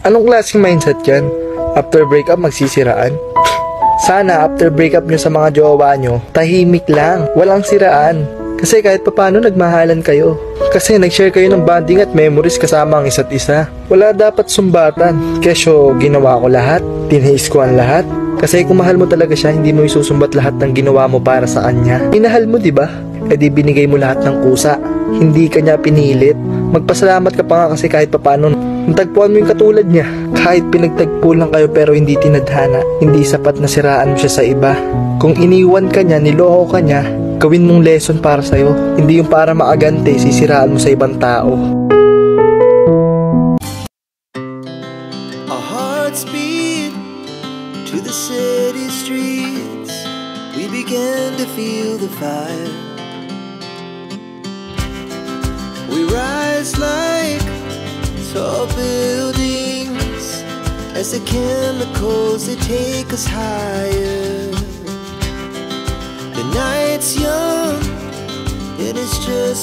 Anong klaseng mindset yan? After breakup, magsisiraan? Sana after breakup nyo sa mga jowa nyo, tahimik lang, walang siraan. Kasi kahit papano nagmahalan kayo. Kasi nag-share kayo ng bonding at memories kasama ang isa't isa. Wala dapat sumbatan. Kesyo ginawa ko lahat, tinhis ko ang lahat. Kasi kung mahal mo talaga siya, hindi mo isusumbat lahat ng ginawa mo para sa kanya. Minahal mo, diba? E di binigay mo lahat ng kusa. Hindi ka niya pinilit. Magpasalamat ka pa nga kasi kahit papano natagpuan mo yung katulad niya. Kahit pinagtagpo lang kayo pero hindi tinadhana, hindi sapat na siraan mo siya sa iba. Kung iniwan ka niya, niloko ka niya, gawin mong lesson para sa'yo. Hindi yung para maagante, sisiraan mo sa ibang tao. Our hearts beat to the city streets. We began to feel the fire. We rise like tall buildings as the chemicals, they take us higher. The night's young, and it's just